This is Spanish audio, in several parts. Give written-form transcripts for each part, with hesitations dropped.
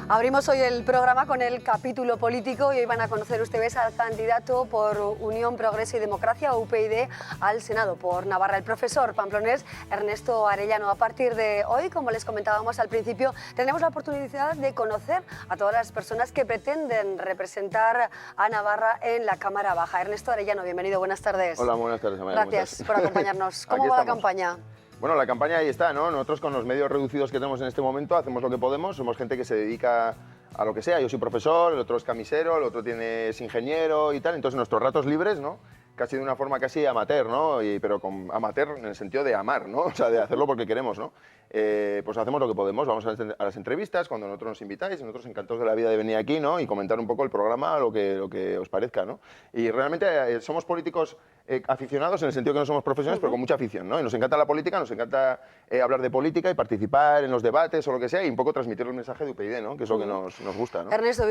Abrimos hoy el programa con el capítulo político y hoy van a conocer ustedes al candidato por Unión, Progreso y Democracia, UPyD, al Senado por Navarra, el profesor pamplonés Ernesto Arellano. A partir de hoy, como les comentábamos al principio, tendremos la oportunidad de conocer a todas las personas que pretenden representar a Navarra en la Cámara Baja. Ernesto Arellano, bienvenido, buenas tardes. Hola, buenas tardes, Amaya. Gracias por acompañarnos. ¿Cómo va la campaña? Bueno, la campaña ahí está, ¿no? Nosotros con los medios reducidos que tenemos en este momento hacemos lo que podemos, somos gente que se dedica a lo que sea. Yo soy profesor, el otro es camisero, el otro es ingeniero y tal, entonces nuestros ratos libres, ¿no? Casi de una forma casi amateur, ¿no? Pero con amateur en el sentido de amar, ¿no? O sea, de hacerlo porque queremos, ¿no? Pues hacemos lo que podemos, vamos a las entrevistas cuando nosotros nos invitáis, nosotros encantados de la vida de venir aquí, ¿no? Y comentar un poco el programa, lo que os parezca, ¿no? Y realmente somos políticos aficionados en el sentido que no somos profesionales, pero con mucha afición, ¿no? Y nos encanta la política, nos encanta hablar de política y participar en los debates o lo que sea y un poco transmitir el mensaje de UPyD, ¿no? Que es lo que nos gusta, ¿no? Ernesto,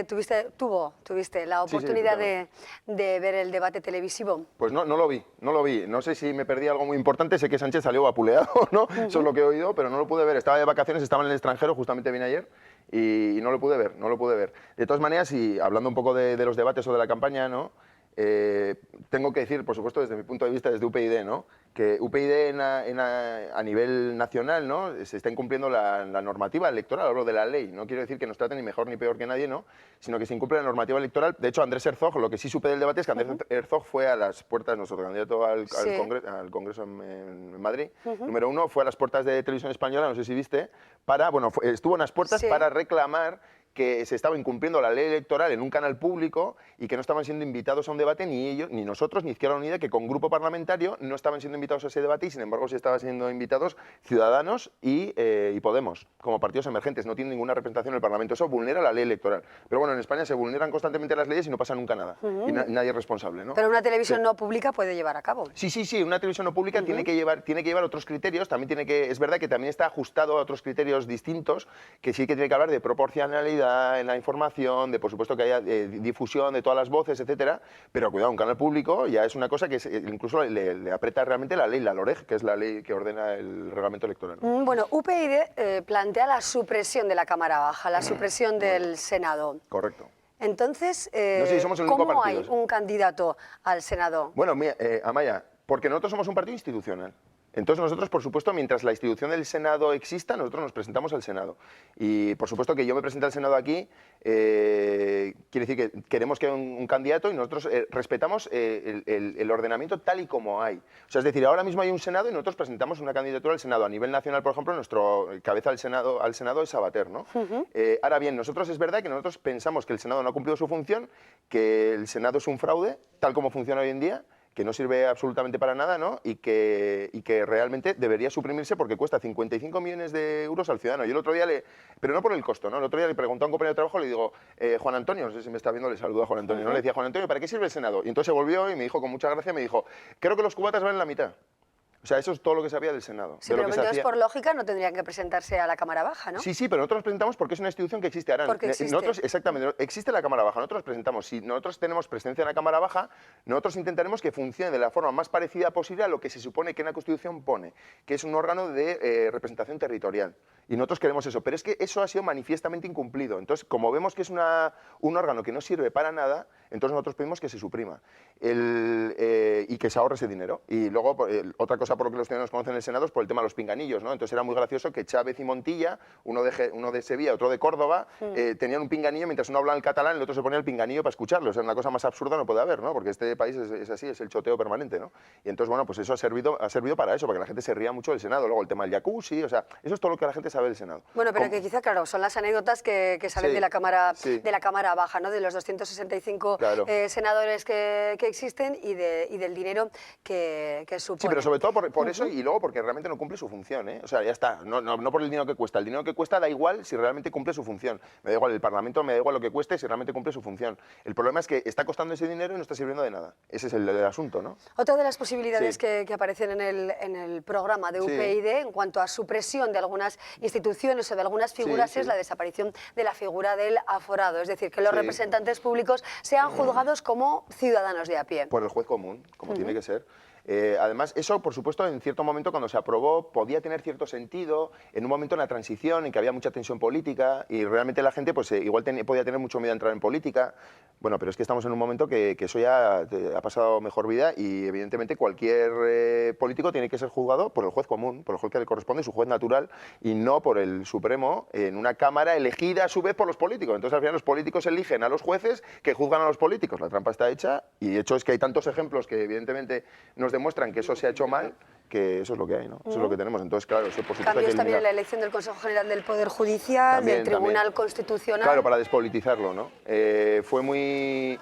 tuviste la oportunidad de ver el debate televisivo. Pues no lo vi. No sé si me perdí algo muy importante, sé que Sánchez salió vapuleado, ¿no? Eso es lo que he oído, pero no lo pude ver. Estaba de vacaciones, estaba en el extranjero, justamente vine ayer y no lo pude ver. De todas maneras, y hablando un poco de los debates o de la campaña, ¿no? Tengo que decir, por supuesto, desde mi punto de vista, desde UPyD, ¿no? Que UPyD a nivel nacional, ¿no? Se está incumpliendo la normativa electoral, hablo de la ley. No quiero decir que nos traten ni mejor ni peor que nadie, ¿no? Sino que se incumple la normativa electoral. De hecho, Andrés Herzog, lo que sí supe del debate es que Andrés Herzog fue a las puertas, nuestro candidato al Congreso en Madrid, número 1, fue a las puertas de Televisión Española, no sé si viste, estuvo en las puertas para reclamar que se estaba incumpliendo la ley electoral en un canal público y que no estaban siendo invitados a un debate ni ellos, ni nosotros, ni Izquierda Unida, que con grupo parlamentario no estaban siendo invitados a ese debate y sin embargo sí estaban siendo invitados Ciudadanos y Podemos, como partidos emergentes. No tienen ninguna representación en el Parlamento. Eso vulnera la ley electoral. Pero bueno, en España se vulneran constantemente las leyes y no pasa nunca nada. Y nadie es responsable, ¿no? Pero una televisión no pública puede llevar a cabo. Sí, una televisión no pública tiene que llevar otros criterios, es verdad que también está ajustado a otros criterios distintos, que sí que tiene que hablar de proporcionalidad en la información, de por supuesto que haya difusión de todas las voces, etcétera, pero cuidado, un canal público ya es una cosa que incluso le aprieta realmente la ley, la LOREG, que es la ley que ordena el reglamento electoral. Bueno, UPyD plantea la supresión de la Cámara Baja, la supresión del Senado. Correcto. Entonces, no sé si somos el único ¿cómo partido, hay un candidato al Senado? Bueno, mira, Amaya, porque nosotros somos un partido institucional. Entonces nosotros, por supuesto, mientras la institución del Senado exista, nosotros nos presentamos al Senado. Y por supuesto que yo me presente al Senado aquí, quiere decir que queremos que haya un candidato y nosotros respetamos el ordenamiento tal y como hay. O sea, es decir, ahora mismo hay un Senado y nosotros presentamos una candidatura al Senado. A nivel nacional, por ejemplo, nuestro cabeza al Senado es Sabater, ¿no? Ahora bien, nosotros es verdad que nosotros pensamos que el Senado no ha cumplido su función, que el Senado es un fraude, tal como funciona hoy en día, que no sirve absolutamente para nada, ¿no? Y que realmente debería suprimirse porque cuesta 55 millones de euros al ciudadano. Yo el otro día pero no por el costo, ¿no? El otro día le pregunté a un compañero de trabajo, le digo, Juan Antonio, no sé si me está viendo, le saludo a Juan Antonio, ¿no? Le decía, Juan Antonio, ¿para qué sirve el Senado? Y entonces se volvió y me dijo con mucha gracia, me dijo, creo que los cubatas valen la mitad. O sea, eso es todo lo que sabía del Senado. Sí, pero entonces por lógica no tendrían que presentarse a la Cámara Baja, ¿no? Sí, pero nosotros nos presentamos porque es una institución que existe ahora. Porque existe. Nosotros, exactamente, existe la Cámara Baja, nosotros nos presentamos. Si nosotros tenemos presencia en la Cámara Baja, nosotros intentaremos que funcione de la forma más parecida posible a lo que se supone que en la Constitución pone, que es un órgano de representación territorial. Y nosotros queremos eso, pero es que eso ha sido manifiestamente incumplido. Entonces, como vemos que es un órgano que no sirve para nada, entonces nosotros pedimos que se suprima y que se ahorre ese dinero. Y luego, otra cosa por lo que los ciudadanos conocen el Senado es por el tema de los pinganillos, ¿no? Entonces era muy gracioso que Chávez y Montilla, uno de Sevilla, otro de Córdoba, tenían un pinganillo mientras uno hablaba el catalán, el otro se ponía el pinganillo para escucharlo. O sea, una cosa más absurda no puede haber, ¿no? Porque este país es así, es el choteo permanente, ¿no? Y entonces, bueno, pues eso ha servido para eso, para que la gente se ría mucho del Senado. Luego el tema del jacuzzi, o sea, eso es todo lo que la gente sabe del Senado. Bueno, pero que quizá, claro, son las anécdotas que salen de la Cámara Baja, ¿no? De los 265 senadores que existen y del dinero que supone. Sí, pero sobre todo por eso y luego porque realmente no cumple su función, ¿eh? O sea, ya está, no por el dinero que cuesta. El dinero que cuesta da igual si realmente cumple su función. Me da igual el Parlamento, me da igual lo que cueste si realmente cumple su función. El problema es que está costando ese dinero y no está sirviendo de nada. Ese es el asunto, ¿no? Otra de las posibilidades que aparecen en el programa de UPyD en cuanto a supresión de algunas instituciones o de algunas figuras es la desaparición de la figura del aforado. Es decir, que los representantes públicos sean juzgados como ciudadanos de a pie. Por el juez común, como tiene que ser. Además, eso, por supuesto, en cierto momento cuando se aprobó podía tener cierto sentido, en un momento en la transición en que había mucha tensión política y realmente la gente pues, igual podía tener mucho miedo a entrar en política. Bueno, pero es que estamos en un momento que eso ya ha pasado mejor vida y evidentemente cualquier político tiene que ser juzgado por el juez común, por el juez que le corresponde, su juez natural, y no por el Supremo en una Cámara elegida a su vez por los políticos. Entonces al final los políticos eligen a los jueces que juzgan a los políticos. La trampa está hecha y de hecho es que hay tantos ejemplos que evidentemente nos demuestran que eso se ha hecho mal, que eso es lo que hay, ¿no? Eso es lo que tenemos. Entonces, claro, eso por supuesto hay que Cambios también eliminar. en la elección del Consejo General del Poder Judicial, También, del Tribunal también. Constitucional. Claro, para despolitizarlo, ¿no? Fue muy...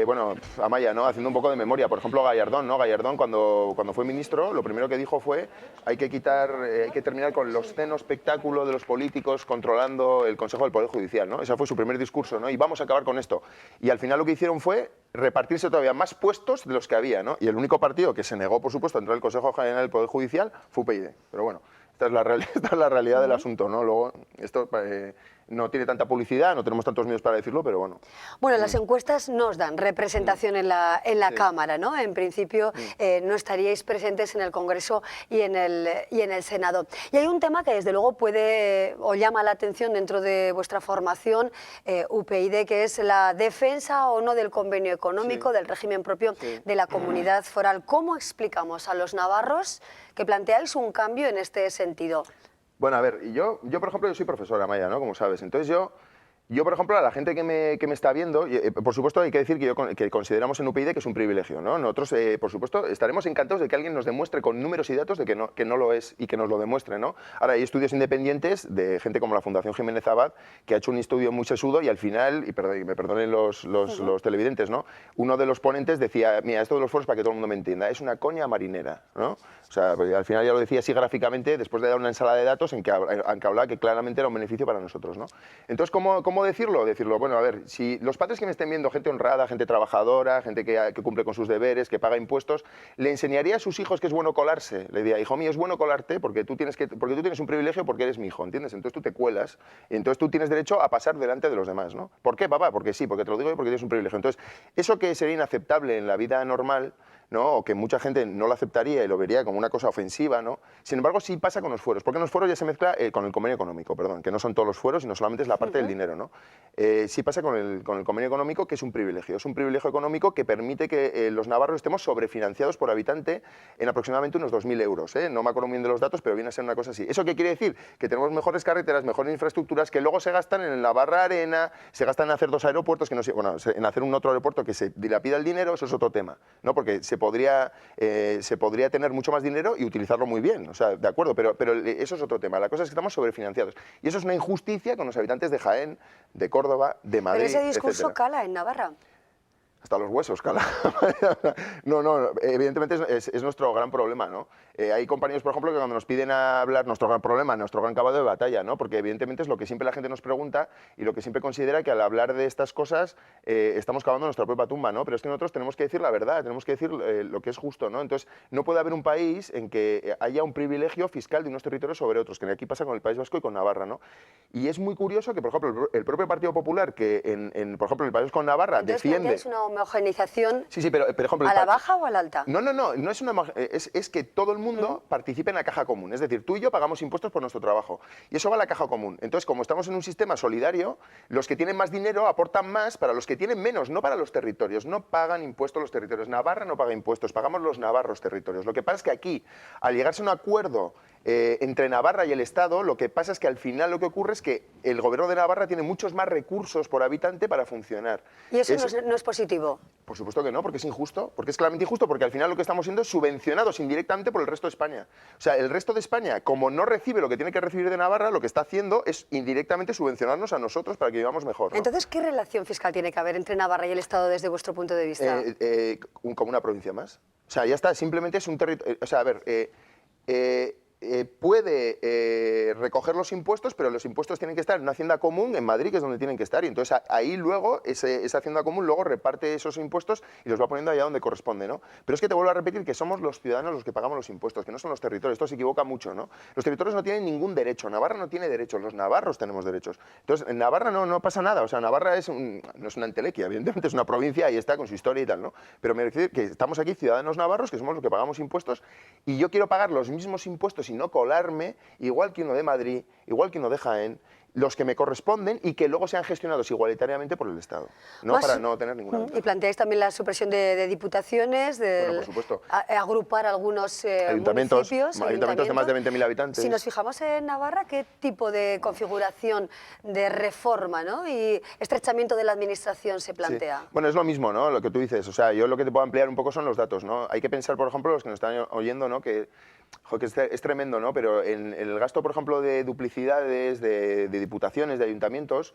bueno, Amaya, ¿no? Haciendo un poco de memoria, por ejemplo, Gallardón, ¿no? Gallardón cuando fue ministro, lo primero que dijo fue hay que terminar con el obsceno espectáculo de los políticos controlando el Consejo del Poder Judicial, ¿no? Ese fue su primer discurso, ¿no? Y vamos a acabar con esto. Y al final lo que hicieron fue repartirse todavía más puestos de los que había, ¿no? Y el único partido que se negó, por supuesto, a entrar al Consejo General del Poder Judicial fue UPyD. Pero bueno, esta es la realidad del asunto, ¿no? Luego, esto no tiene tanta publicidad, no tenemos tantos medios para decirlo, pero bueno. Bueno, las encuestas nos dan representación en la Cámara, ¿no? En principio no estaríais presentes en el Congreso y en el Senado. Y hay un tema que desde luego puede o llama la atención dentro de vuestra formación, UPyD, que es la defensa o no del convenio económico, del régimen propio de la comunidad foral. ¿Cómo explicamos a los navarros que planteáis un cambio en este sentido? Bueno, a ver, yo por ejemplo, yo soy profesora, Maya, ¿no? Como sabes. Entonces yo, por ejemplo, a la gente que me está viendo, por supuesto hay que decir que consideramos en UPyD que es un privilegio, ¿no? Nosotros, por supuesto, estaremos encantados de que alguien nos demuestre con números y datos de que no lo es y que nos lo demuestre, ¿no? Ahora, hay estudios independientes de gente como la Fundación Jiménez Abad, que ha hecho un estudio muy sesudo y al final, y me perdonen los televidentes, ¿no? Uno de los ponentes decía, mira, esto de los foros para que todo el mundo me entienda, es una coña marinera, ¿no? O sea, al final ya lo decía así gráficamente, después de dar una ensalada de datos en que hablaba que claramente era un beneficio para nosotros, ¿no? Entonces, ¿cómo decirlo? Decirlo, bueno, a ver, si los padres que me estén viendo, gente honrada, gente trabajadora, gente que cumple con sus deberes, que paga impuestos, ¿le enseñaría a sus hijos que es bueno colarse? Le diría, hijo mío, es bueno colarte porque tú tienes un privilegio porque eres mi hijo, ¿entiendes? Entonces tú te cuelas y entonces tú tienes derecho a pasar delante de los demás, ¿no? ¿Por qué, papá? Porque sí, porque te lo digo yo porque tienes un privilegio. Entonces, eso que sería inaceptable en la vida normal, ¿no? O que mucha gente no lo aceptaría y lo vería como una cosa ofensiva, ¿no? Sin embargo, sí pasa con los fueros, porque en los fueros ya se mezcla con el convenio económico, perdón, que no son todos los fueros, sino solamente es la parte del dinero, ¿no? Sí pasa con el convenio económico, que es un privilegio económico que permite que los navarros estemos sobrefinanciados por habitante en aproximadamente unos 2.000 euros, ¿eh? No me acuerdo bien de los datos, pero viene a ser una cosa así. ¿Eso qué quiere decir? Que tenemos mejores carreteras, mejores infraestructuras, que luego se gastan en la Barra Arena, se gastan en hacer 2 aeropuertos, que no sé, bueno, en hacer un otro aeropuerto que se dilapida el dinero, eso es otro tema, ¿no? Porque se podría tener mucho más dinero y utilizarlo muy bien, o sea, de acuerdo, pero eso es otro tema. La cosa es que estamos sobrefinanciados y eso es una injusticia con los habitantes de Jaén, de Córdoba, de Madrid, pero ese discurso etcétera. cala en Navarra. Hasta los huesos, cala. No, evidentemente es nuestro gran problema, ¿no? Hay compañeros, por ejemplo, que cuando nos piden hablar, nuestro gran problema, nuestro gran caballo de batalla, ¿no? Porque evidentemente es lo que siempre la gente nos pregunta y lo que siempre considera que al hablar de estas cosas estamos cavando nuestra propia tumba, ¿no? Pero es que nosotros tenemos que decir la verdad, tenemos que decir lo que es justo, ¿no? Entonces, no puede haber un país en que haya un privilegio fiscal de unos territorios sobre otros, que aquí pasa con el País Vasco y con Navarra, ¿no? Y es muy curioso que, por ejemplo, el propio Partido Popular, que por ejemplo, en el País Vasco con Navarra defiende... Es una homogenización Sí, pero por ejemplo... ¿a la baja o a la alta? No es que todo el mundo participe en la caja común. Es decir, tú y yo pagamos impuestos por nuestro trabajo. Y eso va a la caja común. Entonces, como estamos en un sistema solidario, los que tienen más dinero aportan más para los que tienen menos, no para los territorios. No pagan impuestos los territorios. Navarra no paga impuestos, pagamos los navarros territorios. Lo que pasa es que aquí, al llegarse a un acuerdo entre Navarra y el Estado, lo que pasa es que al final lo que ocurre es que el gobierno de Navarra tiene muchos más recursos por habitante para funcionar. ¿Y eso no es positivo? Por supuesto que no, porque es injusto, porque es claramente injusto, porque al final lo que estamos siendo es subvencionados indirectamente por el resto de España. O sea, el resto de España, como no recibe lo que tiene que recibir de Navarra, lo que está haciendo es indirectamente subvencionarnos a nosotros para que vivamos mejor, ¿no? Entonces, ¿qué relación fiscal tiene que haber entre Navarra y el Estado desde vuestro punto de vista? Como una provincia más. O sea, ya está, simplemente es un territorio... O sea, a ver... puede recoger los impuestos, pero los impuestos tienen que estar en una hacienda común en Madrid, que es donde tienen que estar, y entonces ahí luego esa hacienda común luego reparte esos impuestos y los va poniendo allá donde corresponde, ¿no? Pero es que te vuelvo a repetir que somos los ciudadanos los que pagamos los impuestos, que no son los territorios. Esto se equivoca mucho, ¿no? Los territorios no tienen ningún derecho, Navarra no tiene derechos, los navarros tenemos derechos. Entonces, en Navarra no pasa nada, o sea, Navarra no es una entelequia, evidentemente es una provincia y está con su historia y tal, ¿no? Pero me refiero que estamos aquí ciudadanos navarros, que somos los que pagamos impuestos, y yo quiero pagar los mismos impuestos y no colarme, igual que uno de Madrid, igual que uno de Jaén, los que me corresponden y que luego sean gestionados igualitariamente por el Estado, ¿no? Más, Para no tener ninguna ventaja. Y planteáis también la supresión de diputaciones, Bueno, por supuesto. Agrupar algunos Ayuntamientos municipios, de más de 20.000 habitantes. Si nos fijamos en Navarra, ¿qué tipo de configuración de reforma, ¿no? y estrechamiento de la administración se plantea? Sí. Bueno, es lo mismo, ¿no? Lo que tú dices. O sea, yo lo que te puedo ampliar un poco son los datos, ¿no? Hay que pensar, por ejemplo, los que nos están oyendo, ¿no? Que es tremendo, ¿no? Pero en el gasto, por ejemplo, de duplicidades, de diputaciones, de ayuntamientos,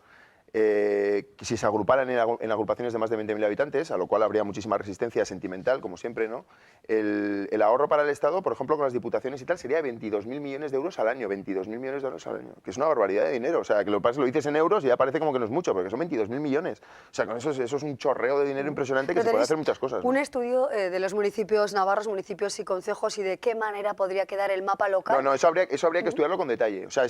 que si se agruparan en agrupaciones de más de 20.000 habitantes, a lo cual habría muchísima resistencia sentimental, como siempre, ¿no? El ahorro para el Estado, por ejemplo, con las diputaciones y tal, sería 22.000 millones de euros al año, 22.000 millones de euros al año, que es una barbaridad de dinero. O sea, que lo dices en euros y ya parece como que no es mucho, porque son 22.000 millones. O sea, con eso es un chorreo de dinero impresionante que se puede hacer muchas cosas, ¿no? Un estudio de los municipios navarros, municipios y concejos, y de qué manera podría quedar el mapa local. No, eso habría que estudiarlo con detalle. O sea,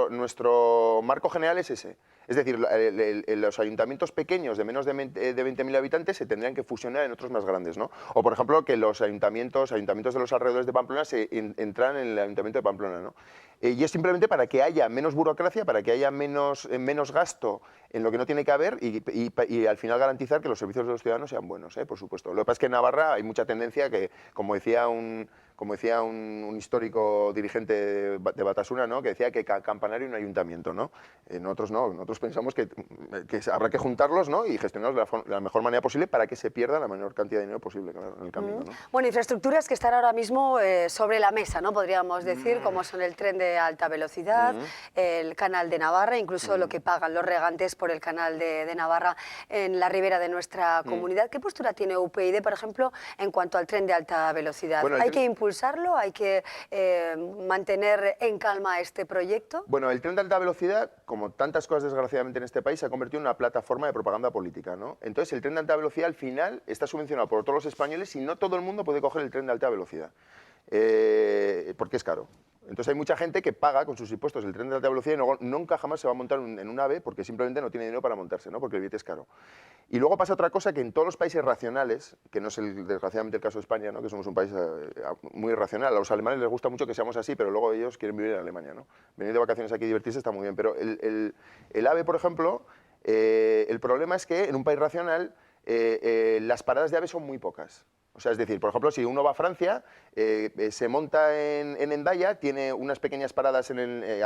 nuestro marco general es ese. Es decir, los ayuntamientos pequeños de menos de 20.000 habitantes se tendrían que fusionar en otros más grandes, ¿no? O, por ejemplo, que los ayuntamientos de los alrededores de Pamplona se entraran en el ayuntamiento de Pamplona, ¿no? Y es simplemente para que haya menos burocracia, para que haya menos gasto en lo que no tiene que haber y al final garantizar que los servicios de los ciudadanos sean buenos, por supuesto. Lo que pasa es que en Navarra hay mucha tendencia que, como decía un histórico dirigente de Batasuna, ¿no? Que decía que campanario y un ayuntamiento, ¿no? Nosotros no, nosotros pensamos que habrá que juntarlos, ¿no? Y gestionarlos de la mejor manera posible para que se pierda la menor cantidad de dinero posible, claro, en el camino, ¿no? Bueno, infraestructuras que están ahora mismo sobre la mesa, ¿no? Podríamos decir, como son el tren de alta velocidad, el canal de Navarra, incluso lo que pagan los regantes por el canal de Navarra en la ribera de nuestra comunidad. ¿Qué postura tiene UPyD, por ejemplo, en cuanto al tren de alta velocidad? Bueno, ¿Hay que impulsarlo? ¿Hay que mantener en calma este proyecto? Bueno, el tren de alta velocidad, como tantas cosas desgraciadamente en este país, se ha convertido en una plataforma de propaganda política, ¿no? Entonces, el tren de alta velocidad al final está subvencionado por todos los españoles y no todo el mundo puede coger el tren de alta velocidad, porque es caro. Entonces hay mucha gente que paga con sus impuestos el tren de alta velocidad y nunca jamás se va a montar en un AVE porque simplemente no tiene dinero para montarse, ¿no? Porque el billete es caro. Y luego pasa otra cosa, que en todos los países racionales, que no es desgraciadamente el caso de España, ¿no? Que somos un país muy irracional, a los alemanes les gusta mucho que seamos así, pero luego ellos quieren vivir en Alemania, ¿no? Venir de vacaciones aquí y divertirse está muy bien, pero el AVE, por ejemplo, el problema es que en un país racional las paradas de AVE son muy pocas. O sea, es decir, por ejemplo, si uno va a Francia, se monta en Hendaya, tiene unas pequeñas paradas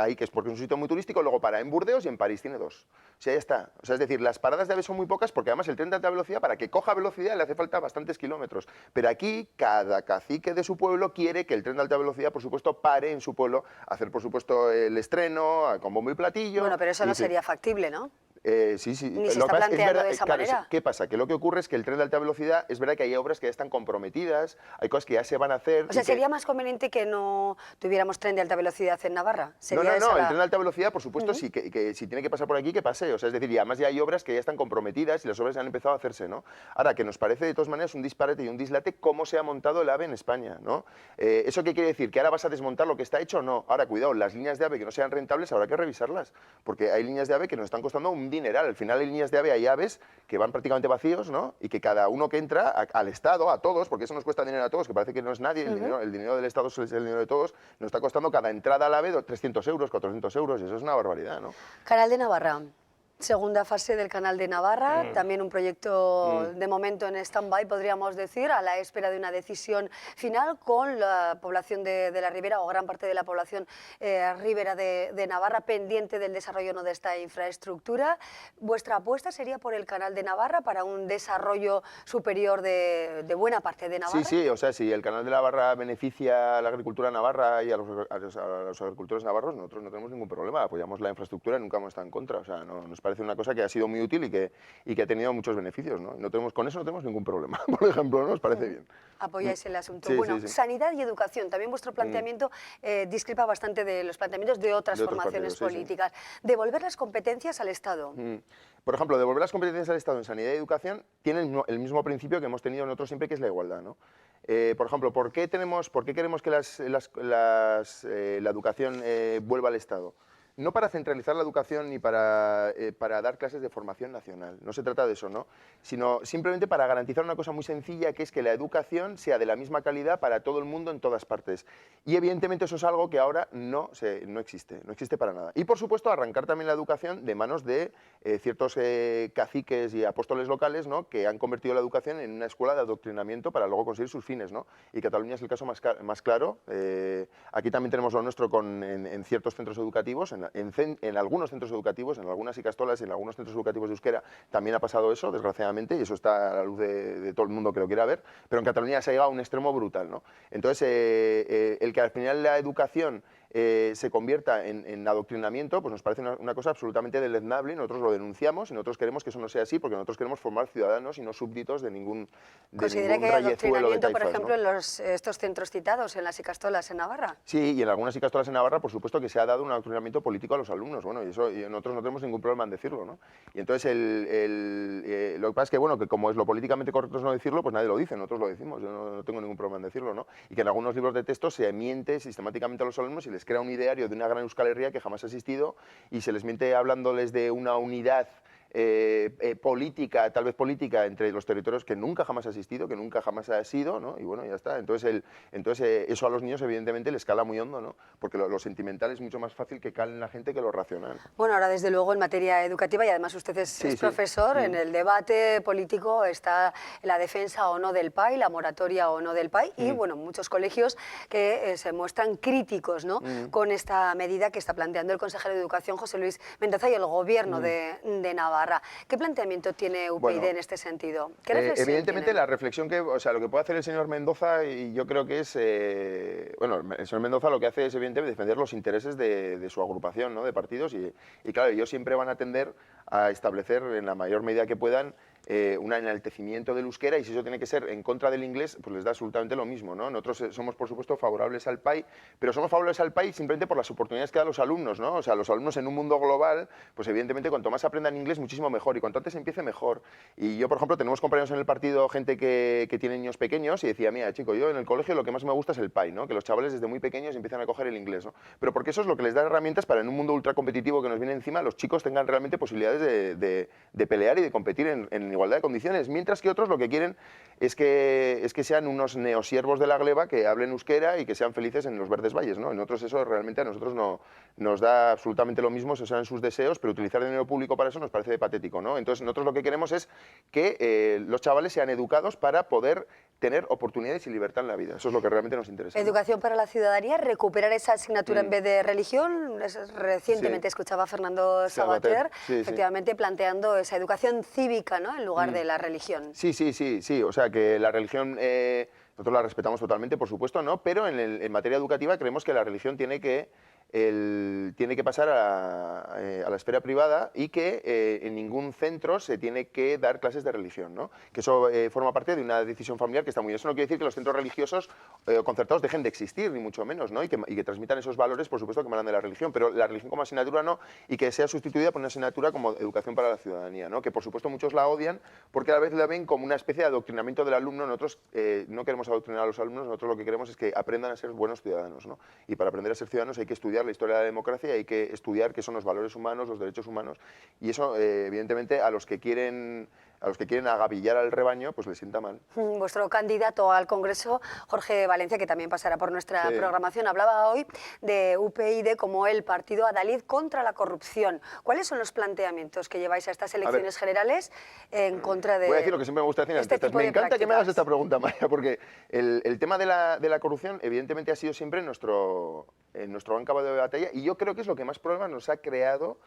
ahí, que es porque es un sitio muy turístico, luego para en Burdeos y en París tiene 2. O sea, ya está. O sea, es decir, las paradas de AVE son muy pocas porque además el tren de alta velocidad, para que coja velocidad, le hace falta bastantes kilómetros. Pero aquí, cada cacique de su pueblo quiere que el tren de alta velocidad, por supuesto, pare en su pueblo, hacer, por supuesto, el estreno con bombo y platillo. Bueno, pero eso no sería factible, ¿no? Sí. Ni se está planteando de esa manera. ¿Qué pasa? Que lo que ocurre es que el tren de alta velocidad, es verdad que hay obras que ya están comprometidas, hay cosas que ya se van a hacer. O sea, ¿sería más conveniente que no tuviéramos tren de alta velocidad en Navarra? No, el tren de alta velocidad, por supuesto, sí, que si tiene que pasar por aquí, que pase. O sea, es decir, y además ya hay obras que ya están comprometidas y las obras han empezado a hacerse, ¿no? Ahora, que nos parece de todas maneras un disparate y un dislate cómo se ha montado el AVE en España, ¿no? ¿Eso qué quiere decir? ¿Que ahora vas a desmontar lo que está hecho? No. Ahora, cuidado, las líneas de AVE que no sean rentables habrá que revisarlas, porque hay líneas de AVE que nos están costando un dineral. Al final hay líneas de AVE, hay aves que van prácticamente vacíos, ¿no? Y que cada uno que entra al Estado, a todos, porque eso nos cuesta dinero a todos, que parece que no es nadie, el dinero del Estado es el dinero de todos, nos está costando cada entrada al AVE 300 euros, 400 euros, y eso es una barbaridad, ¿no? Canal de Navarra. Segunda fase del Canal de Navarra, también un proyecto de momento en stand-by, podríamos decir, a la espera de una decisión final con la población de la Ribera o gran parte de la población ribera de Navarra pendiente del desarrollo de esta infraestructura. ¿Vuestra apuesta sería por el Canal de Navarra para un desarrollo superior de buena parte de Navarra? Sí, o sea, si el Canal de Navarra beneficia a la agricultura navarra y a los agricultores navarros, nosotros no tenemos ningún problema, apoyamos la infraestructura y nunca hemos estado en contra, o sea, no nos parece parece una cosa que ha sido muy útil y que ha tenido muchos beneficios, ¿no? Con eso no tenemos ningún problema, por ejemplo, ¿no? Nos parece bien. Apoyáis el asunto. Sí, Bueno, sí, sí. sanidad y educación. También vuestro planteamiento discrepa bastante de los planteamientos de otras De otros formaciones partidos, sí, sí. políticas. Devolver las competencias al Estado. Por ejemplo, devolver las competencias al Estado en sanidad y educación tiene el mismo principio que hemos tenido nosotros siempre, que es la igualdad, ¿no? Por ejemplo, ¿por qué queremos que la educación vuelva al Estado? No para centralizar la educación ni para dar clases de formación nacional, no se trata de eso, ¿no? Sino simplemente para garantizar una cosa muy sencilla, que es que la educación sea de la misma calidad para todo el mundo en todas partes. Y evidentemente eso es algo que ahora no existe para nada. Y por supuesto arrancar también la educación de manos de ciertos caciques y apóstoles locales, ¿no? Que han convertido la educación en una escuela de adoctrinamiento para luego conseguir sus fines, ¿no? Y Cataluña es el caso más claro. Aquí también tenemos lo nuestro en ciertos centros educativos, en algunos centros educativos, en algunas Ikastolas, en algunos centros educativos de euskera, también ha pasado eso, desgraciadamente, y eso está a la luz de todo el mundo que lo quiera ver, pero en Cataluña se ha llegado a un extremo brutal, ¿no? Entonces, el que al final la educación se convierta en adoctrinamiento, pues nos parece una cosa absolutamente deleznable, y nosotros lo denunciamos, y nosotros queremos que eso no sea así, porque nosotros queremos formar ciudadanos y no súbditos de ningún ¿Considera que hay rayezuelo de adoctrinamiento, por taifas, ejemplo, ¿no? en estos centros citados, en las Ikastolas en Navarra? Sí, y en algunas Ikastolas en Navarra, por supuesto que se ha dado un adoctrinamiento político a los alumnos, bueno, y nosotros no tenemos ningún problema en decirlo, ¿no? Y entonces lo que pasa es que, bueno, que como es lo políticamente correcto es no decirlo, pues nadie lo dice, nosotros lo decimos, yo no tengo ningún problema en decirlo, ¿no? Y que en algunos libros de texto se miente sistemáticamente a los alumnos y les crea un ideario de una gran Euskal Herria que jamás ha existido, y se les miente hablándoles de una unidad política, tal vez política, entre los territorios que nunca jamás ha existido, que nunca jamás ha sido, ¿no? Y bueno, ya está. Entonces, eso a los niños evidentemente les cala muy hondo, ¿no? Porque lo sentimental es mucho más fácil que cale en la gente que lo racional. Bueno, ahora desde luego en materia educativa, y además usted es profesor, en el debate político está la defensa o no del PAI, la moratoria o no del PAI, y bueno, muchos colegios que se muestran críticos, ¿no? Con esta medida que está planteando el consejero de Educación, José Luis Mendoza, y el gobierno de Navarra. ¿Qué planteamiento tiene UPyD en este sentido? ¿Qué reflexión evidentemente tiene? la reflexión lo que puede hacer el señor Mendoza, y yo creo que es, bueno, el señor Mendoza lo que hace es evidentemente defender los intereses de su agrupación, ¿no? De partidos, y claro, ellos siempre van a tender a establecer en la mayor medida que puedan un enaltecimiento del euskera, y si eso tiene que ser en contra del inglés, pues les da absolutamente lo mismo, ¿no? Nosotros somos, por supuesto, favorables al PAI, pero somos favorables al PAI simplemente por las oportunidades que dan los alumnos, ¿no? O sea, los alumnos en un mundo global, pues evidentemente cuanto más aprendan inglés, muchísimo mejor, y cuanto antes empiece mejor. Y yo, por ejemplo, tenemos compañeros en el partido, gente que tiene niños pequeños, y decía, mira, chico, yo en el colegio lo que más me gusta es el PAI, ¿no? Que los chavales desde muy pequeños empiezan a coger el inglés, ¿no? Pero porque eso es lo que les da herramientas para, en un mundo ultra competitivo que nos viene encima, los chicos tengan realmente posibilidades de pelear y de competir en igualdad de condiciones, mientras que otros lo que quieren es que sean unos neosiervos de la gleba, que hablen euskera y que sean felices en los verdes valles, ¿no? En otros eso realmente a nosotros no nos da absolutamente lo mismo, esos sean sus deseos, pero utilizar dinero público para eso nos parece patético, ¿no? Entonces nosotros lo que queremos es que los chavales sean educados para poder tener oportunidades y libertad en la vida. Eso es lo que realmente nos interesa, ¿no? Educación para la ciudadanía, recuperar esa asignatura en vez de religión. Recientemente escuchaba a Fernando Savater, efectivamente planteando esa educación cívica, ¿no? En lugar de la religión. Sí. O sea, que la religión nosotros la respetamos totalmente, por supuesto, ¿no? Pero en materia educativa creemos que la religión tiene que pasar a la esfera privada, y que en ningún centro se tiene que dar clases de religión, ¿no? Que eso forma parte de una decisión familiar que está muy bien. Eso no quiere decir que los centros religiosos concertados dejen de existir, ni mucho menos, ¿no? Y que transmitan esos valores, por supuesto, que emanan de la religión, pero la religión como asignatura no, y que sea sustituida por una asignatura como educación para la ciudadanía, ¿no? Que por supuesto muchos la odian porque a la vez la ven como una especie de adoctrinamiento del alumno. Nosotros no queremos adoctrinar a los alumnos, nosotros lo que queremos es que aprendan a ser buenos ciudadanos, ¿no? Y para aprender a ser ciudadanos hay que estudiar la historia de la democracia, y hay que estudiar qué son los valores humanos, los derechos humanos, y eso evidentemente a los que quieren agavillar al rebaño, pues les sienta mal. Vuestro candidato al Congreso, Jorge Valencia, que también pasará por nuestra programación, hablaba hoy de UPyD como el partido adalid contra la corrupción. ¿Cuáles son los planteamientos que lleváis a estas elecciones generales en contra de Voy a decir lo que siempre me gusta decir este tipo me de encanta prácticas? que me hagas esta pregunta, Maya, porque el tema de la corrupción evidentemente ha sido siempre nuestro gran caballo de batalla, y yo creo que es lo que más problemas nos ha creado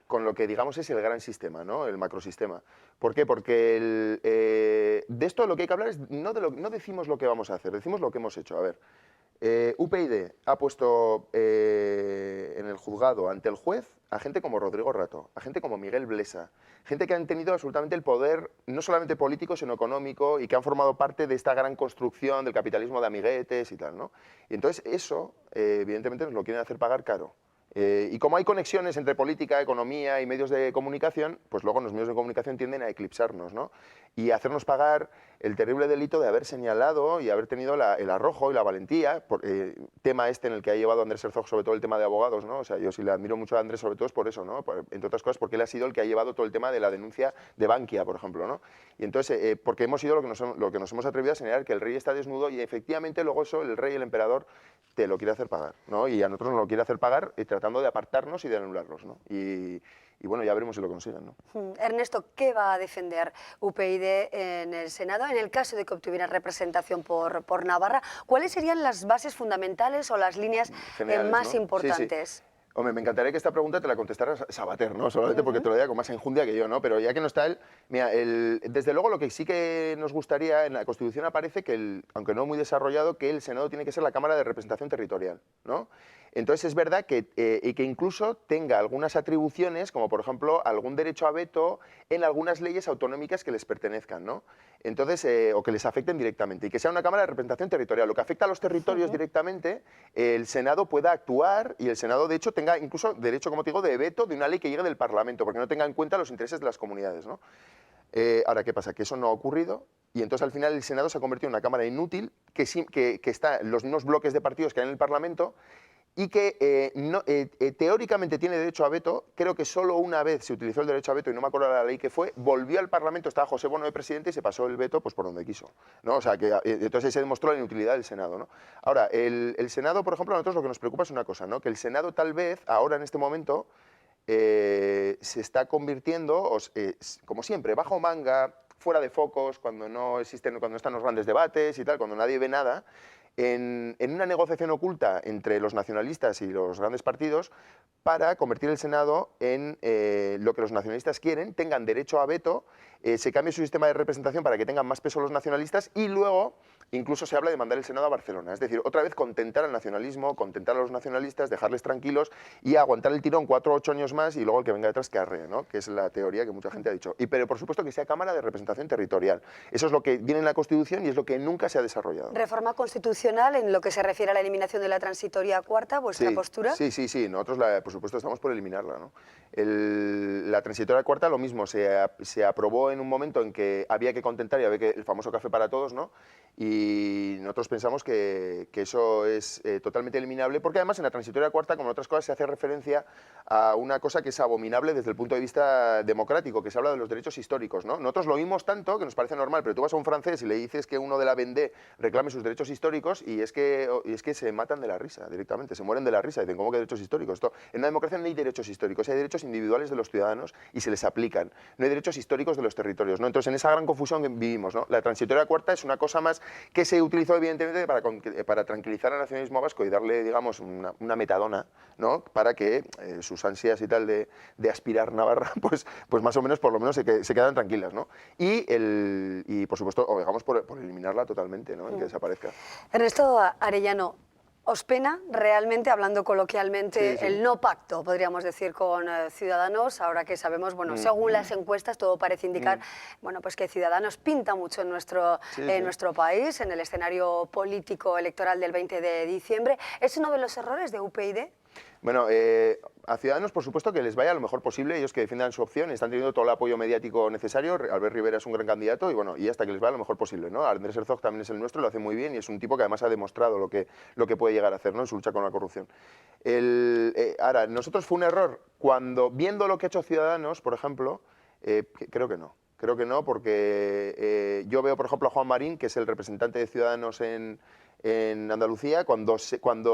con lo que digamos es el gran sistema, ¿no? El macrosistema. ¿Por qué? Porque de esto lo que hay que hablar es no decimos lo que vamos a hacer, decimos lo que hemos hecho. A ver, UPyD ha puesto en el juzgado ante el juez a gente como Rodrigo Rato, a gente como Miguel Blesa, gente que han tenido absolutamente el poder, no solamente político, sino económico, y que han formado parte de esta gran construcción del capitalismo de amiguetes y tal, ¿no? Y entonces eso, evidentemente, nos lo quieren hacer pagar caro. Y como hay conexiones entre política, economía y medios de comunicación, pues luego los medios de comunicación tienden a eclipsarnos, ¿no? Y hacernos pagar el terrible delito de haber señalado y haber tenido el arrojo y la valentía, tema este en el que ha llevado Andrés Herzog, sobre todo el tema de abogados, ¿no? O sea, yo sí le admiro mucho a Andrés, sobre todo es por eso, ¿no? Entre otras cosas, porque él ha sido el que ha llevado todo el tema de la denuncia de Bankia, por ejemplo, ¿no? Y entonces, porque hemos sido lo que nos hemos atrevido a señalar que el rey está desnudo y efectivamente luego eso el rey, el emperador, te lo quiere hacer pagar, ¿no? Y a nosotros nos lo quiere hacer pagar tratando de apartarnos y de anularlos, ¿no? Y bueno, ya veremos si lo consiguen, ¿no? Ernesto, ¿qué va a defender UPyD en el Senado en el caso de que obtuviera representación por Navarra? ¿Cuáles serían las bases fundamentales o las líneas generales, más ¿no? importantes? Sí, sí. Hombre, me encantaría que esta pregunta te la contestara Sabater, ¿no? Solamente porque te lo diga con más enjundia que yo, ¿no? Pero ya que no está él, mira, desde luego lo que sí que nos gustaría, en la Constitución aparece que, aunque no muy desarrollado, que el Senado tiene que ser la Cámara de Representación Territorial, ¿no? Entonces es verdad que incluso tenga algunas atribuciones, como por ejemplo algún derecho a veto en algunas leyes autonómicas que les pertenezcan, ¿no? Entonces, o que les afecten directamente, y que sea una Cámara de Representación Territorial. Lo que afecta a los territorios directamente, el Senado pueda actuar y el Senado, de hecho, tenga incluso derecho, como te digo, de veto de una ley que llegue del Parlamento, porque no tenga en cuenta los intereses de las comunidades, ¿no? Ahora, ¿qué pasa? Que eso no ha ocurrido y entonces al final el Senado se ha convertido en una Cámara inútil que está en los mismos bloques de partidos que hay en el Parlamento y que teóricamente tiene derecho a veto. Creo que solo una vez se utilizó el derecho a veto y no me acuerdo la ley que fue, volvió al Parlamento, estaba José Bono de presidente y se pasó el veto pues, por donde quiso, ¿no? O sea, que entonces se demostró la inutilidad del Senado, ¿no? Ahora, el Senado, por ejemplo, a nosotros lo que nos preocupa es una cosa, ¿no? Que el Senado tal vez, ahora en este momento, se está convirtiendo, como siempre, bajo manga, fuera de focos, cuando no existen, cuando están los grandes debates y tal, cuando nadie ve nada, en una negociación oculta entre los nacionalistas y los grandes partidos para convertir el Senado en lo que los nacionalistas quieren, tengan derecho a veto, se cambie su sistema de representación para que tengan más peso los nacionalistas y luego incluso se habla de mandar el Senado a Barcelona. Es decir, otra vez contentar al nacionalismo, contentar a los nacionalistas, dejarles tranquilos y aguantar el tirón 4 o 8 años más y luego el que venga detrás que arree, ¿no? Que es la teoría que mucha gente ha dicho. Pero por supuesto que sea Cámara de Representación Territorial. Eso es lo que viene en la Constitución y es lo que nunca se ha desarrollado. Reforma constitucional en lo que se refiere a la eliminación de la transitoria cuarta, ¿vuestra postura? Sí. Nosotros, por supuesto, estamos por eliminarla, ¿no? La transitoria cuarta, lo mismo, se aprobó en un momento en que había que contentar y había que el famoso café para todos, ¿no? Y nosotros pensamos que eso es totalmente eliminable, porque además en la transitoria cuarta, como en otras cosas, se hace referencia a una cosa que es abominable desde el punto de vista democrático, que se habla de los derechos históricos, ¿no? Nosotros lo oímos tanto que nos parece normal, pero tú vas a un francés y le dices que uno de la Vendée reclame sus derechos históricos y es que se matan de la risa directamente, se mueren de la risa, dicen, ¿cómo que derechos históricos? En una democracia no hay derechos históricos, hay derechos individuales de los ciudadanos y se les aplican, no hay derechos históricos de los territorios, ¿no? Entonces en esa gran confusión que vivimos, ¿no? La transitoria cuarta es una cosa más que se utilizó evidentemente para tranquilizar al nacionalismo vasco y darle, digamos, una metadona, ¿no? Para que sus ansias y tal de aspirar Navarra, pues más o menos, por lo menos, se quedan tranquilas, ¿no? Y por supuesto, obligamos por eliminarla totalmente, ¿no? Y que desaparezca. Ernesto Arellano, ¿os pena realmente, hablando coloquialmente, sí. el no pacto, podríamos decir, con Ciudadanos? Ahora que sabemos, bueno, según las encuestas, todo parece indicar, bueno, pues que Ciudadanos pinta mucho en nuestro país, en el escenario político electoral del 20 de diciembre. ¿Es uno de los errores de UPyD? Bueno, a Ciudadanos, por supuesto, que les vaya lo mejor posible, ellos que defiendan su opción, están teniendo todo el apoyo mediático necesario. Albert Rivera es un gran candidato y bueno, y hasta que les vaya lo mejor posible, ¿no? Andrés Herzog también es el nuestro, lo hace muy bien y es un tipo que además ha demostrado lo que puede llegar a hacer, ¿no? En su lucha con la corrupción. Ahora, nosotros fue un error cuando, viendo lo que ha hecho Ciudadanos, por ejemplo, creo que no. Creo que no, porque yo veo, por ejemplo, a Juan Marín, que es el representante de Ciudadanos en Andalucía, cuando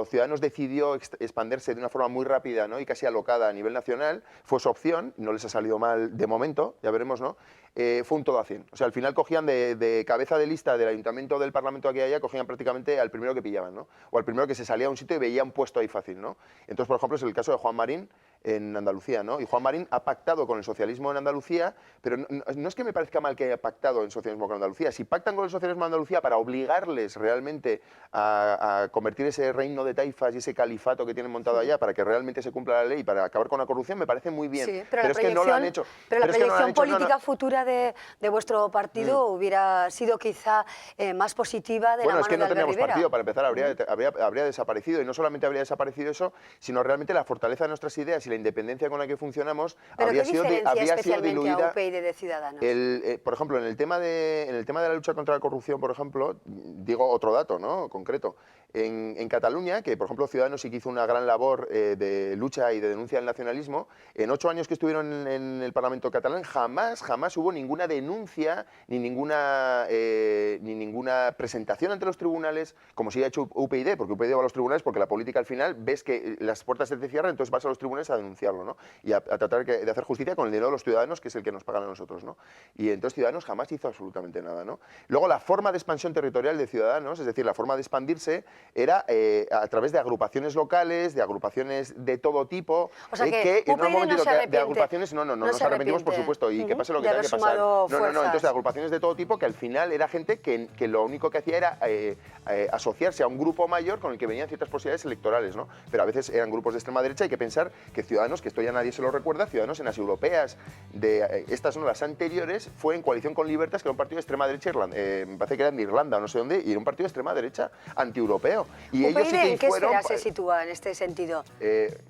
Ciudadanos decidió expandirse de una forma muy rápida, ¿no? Y casi alocada a nivel nacional, fue su opción, no les ha salido mal de momento, ya veremos, ¿no? Fue un todo a 100. O sea, al final cogían de cabeza de lista del ayuntamiento, del parlamento aquí y allá, cogían prácticamente al primero que pillaban, ¿no? O al primero que se salía a un sitio y veía un puesto ahí fácil, ¿no? Entonces, por ejemplo, es el caso de Juan Marín, en Andalucía, ¿no? Y Juan Marín ha pactado con el socialismo en Andalucía, pero no es que me parezca mal que haya pactado en socialismo con Andalucía. Si pactan con el socialismo en Andalucía para obligarles realmente a convertir ese reino de taifas y ese califato que tienen montado allá para que realmente se cumpla la ley y para acabar con la corrupción, me parece muy bien. Sí, pero es que no lo han hecho. Pero la es que no lo han proyección hecho, política futura de vuestro partido hubiera sido quizá más positiva de la Bueno, mano es que no de Albert teníamos Rivera. partido, para empezar, habría desaparecido, y no solamente habría desaparecido eso, sino realmente la fortaleza de nuestras ideas y la independencia con la que funcionamos ¿Pero habría qué sido diferencia especialmente diluida. a UPyD de Ciudadanos? Por ejemplo, en el tema de la lucha contra la corrupción, por ejemplo, digo otro dato, ¿no?, concreto. En Cataluña, que por ejemplo Ciudadanos sí que hizo una gran labor de lucha y de denuncia del nacionalismo, en 8 años que estuvieron en el Parlamento catalán jamás hubo ninguna denuncia ni ninguna presentación ante los tribunales, como si ha hecho UPyD, porque UPyD va a los tribunales porque la política al final ves que las puertas se te cierran, entonces vas a los tribunales a denunciarlo, ¿no? Y a tratar de hacer justicia con el dinero de los ciudadanos, que es el que nos pagan a nosotros, ¿no? Y entonces Ciudadanos jamás hizo absolutamente nada, ¿no? Luego la forma de expansión territorial de Ciudadanos, es decir, la forma de expandirse, era a través de agrupaciones locales, de agrupaciones de todo tipo, o sea que en un UPyD momentito, no se arrepiente. de agrupaciones, no nos arrepentimos, por supuesto, y que pase lo que tenga que pasar. No, entonces de agrupaciones de todo tipo, que al final era gente que lo único que hacía era asociarse a un grupo mayor con el que venían ciertas posibilidades electorales, ¿no? Pero a veces eran grupos de extrema derecha. Hay que pensar que Ciudadanos, que esto ya nadie se lo recuerda, Ciudadanos en las europeas de estas son las anteriores, fue en coalición con Libertas, que era un partido de extrema derecha, me parece que era en Irlanda o no sé dónde, y era un partido de extrema derecha anti-europeo. Y ellos sí que ¿en qué fueron, esfera se sitúa en este sentido?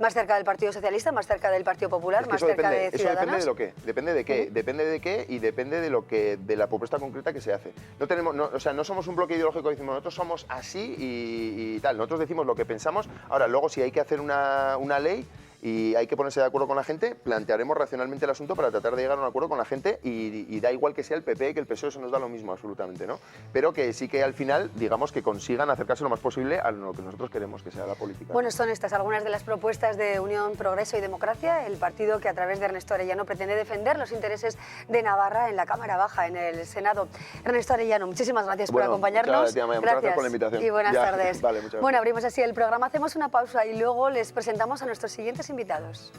¿Más cerca del Partido Socialista, más cerca del Partido Popular, más cerca de Ciudadanos? Eso depende de lo que, depende de qué, depende de qué y depende de la propuesta concreta que se hace. No somos un bloque ideológico que decimos nosotros somos así y tal. Nosotros decimos lo que pensamos. Ahora, luego si hay que hacer una ley y hay que ponerse de acuerdo con la gente, plantearemos racionalmente el asunto para tratar de llegar a un acuerdo con la gente y da igual que sea el PP, que el PSOE, eso nos da lo mismo absolutamente, ¿no? Pero que sí que al final, digamos, que consigan acercarse lo más posible a lo que nosotros queremos que sea la política. Bueno, son estas algunas de las propuestas de Unión, Progreso y Democracia, el partido que a través de Ernesto Arellano pretende defender los intereses de Navarra en la Cámara Baja, en el Senado. Ernesto Arellano, muchísimas gracias por acompañarnos. Muchas gracias por la invitación. Y buenas tardes. Vale, muchas gracias. Bueno, abrimos así el programa, hacemos una pausa y luego les presentamos a nuestros siguientes invitados.